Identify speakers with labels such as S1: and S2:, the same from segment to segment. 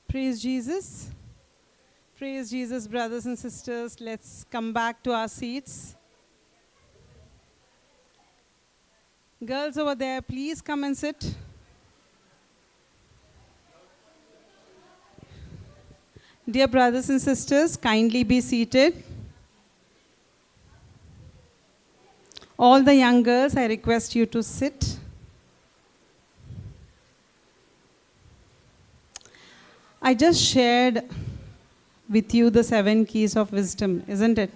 S1: Praise Jesus. Praise Jesus, brothers and sisters. Let's come back to our seats. Girls over there, please come and sit. Dear brothers and sisters, kindly be seated. All the young girls, I request you to sit. I just shared with you the 7 keys of wisdom, isn't it?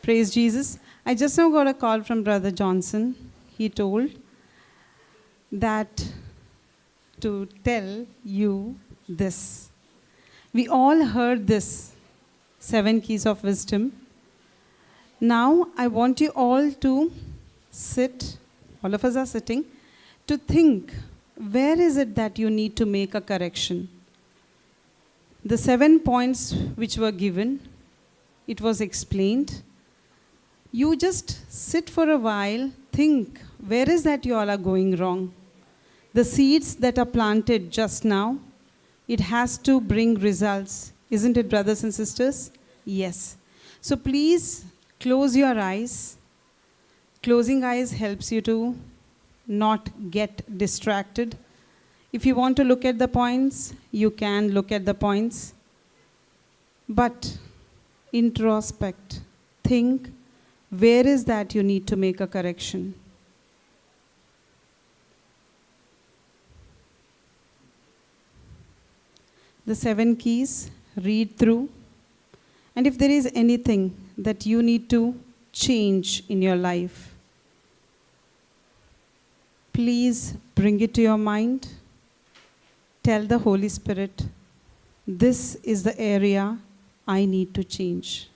S1: Praise Jesus. I just now got a call from Brother Johnson. He told that to tell you this. We all heard this 7 keys of wisdom. Now I want you all to sit, all of us are sitting, to think, where is it that you need to make a correction? The 7 points which were given, it was explained. You just sit for a while, think, where is that you all are going wrong? The seeds that are planted just now, it has to bring results. Isn't it, brothers and sisters? Yes. So please close your eyes. Closing eyes helps you to not get distracted. If you want to look at the points, you can look at the points. But introspect, think, where is that you need to make a correction? The 7 keys, read through. And if there is anything that you need to change in your life, please bring it to your mind. Tell the Holy Spirit, this is the area I need to change.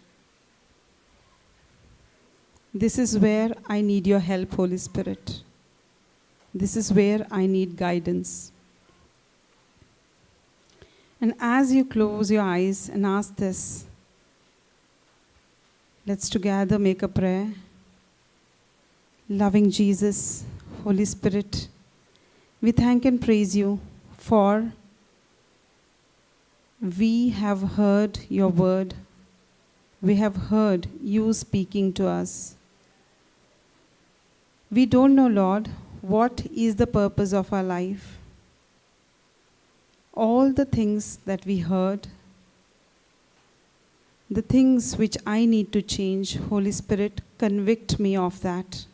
S1: This is where I need your help, Holy Spirit. This is where I need guidance. And as you close your eyes and ask this, let's together make a prayer. Loving Jesus, Holy Spirit, we thank and praise you for we have heard your word. We have heard you speaking to us. We don't know, Lord, what is the purpose of our life. All the things that we heard, the things which I need to change, Holy Spirit, convict me of that.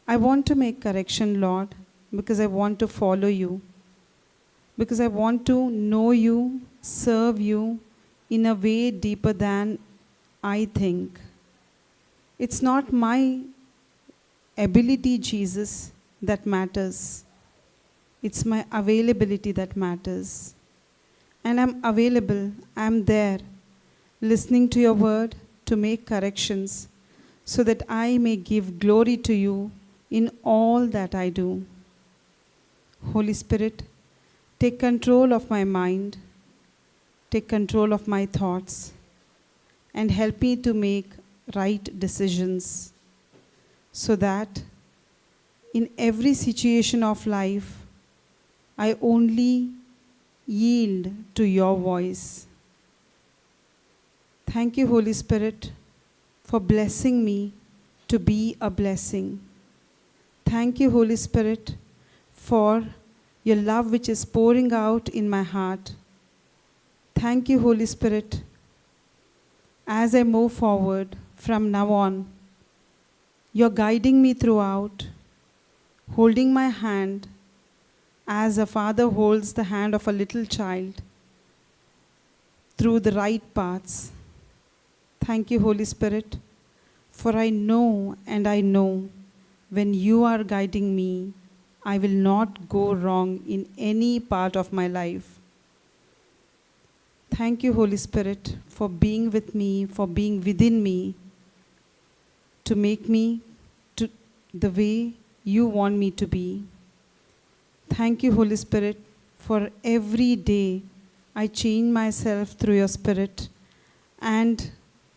S1: I want to make correction, Lord, because I want to follow you, because I want to know you, serve you in a way deeper than I think. It's not my ability, Jesus, that matters. It's my availability that matters. And I'm available, I'm there, listening to your word to make corrections so that I may give glory to you in all that I do. Holy Spirit, take control of my mind, take control of my thoughts, and help me to make right decisions so that in every situation of life, I only yield to your voice. Thank you, Holy Spirit, for blessing me to be a blessing. Thank you, Holy Spirit, for your love which is pouring out in my heart. Thank you, Holy Spirit, as I move forward from now on. You're guiding me throughout, holding my hand as a father holds the hand of a little child through the right paths. Thank you, Holy Spirit, for I know and I know when you are guiding me, I will not go wrong in any part of my life. Thank you, Holy Spirit, for being with me, for being within me, to make me to the way you want me to be. Thank you, Holy Spirit, for every day I change myself through your Spirit and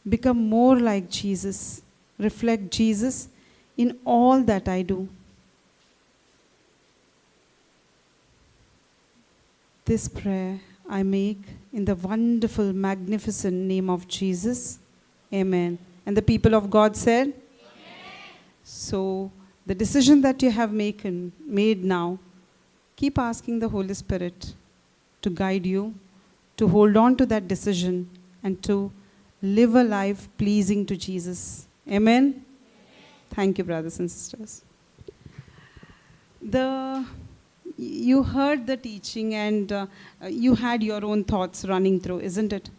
S1: become more like Jesus, reflect Jesus in all that I do. This prayer I make in the wonderful, magnificent name of Jesus. Amen. And the people of God said, so the decision that you have made now, keep asking the Holy Spirit to guide you, to hold on to that decision, and to live a life pleasing to Jesus. Amen? Thank you, brothers and sisters. You heard the teaching and you had your own thoughts running through, isn't it?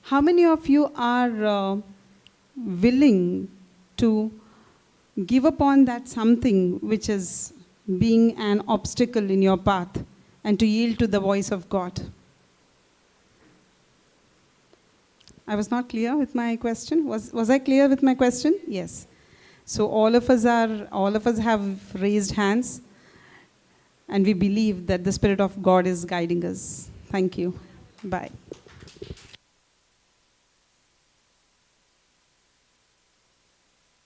S1: How many of you are willing to give up on that something which is being an obstacle in your path and to yield to the voice of God? I was not clear with my question. Was I clear with my question? Yes. So all of us have raised hands, and we believe that the Spirit of God is guiding us. Thank you. Bye.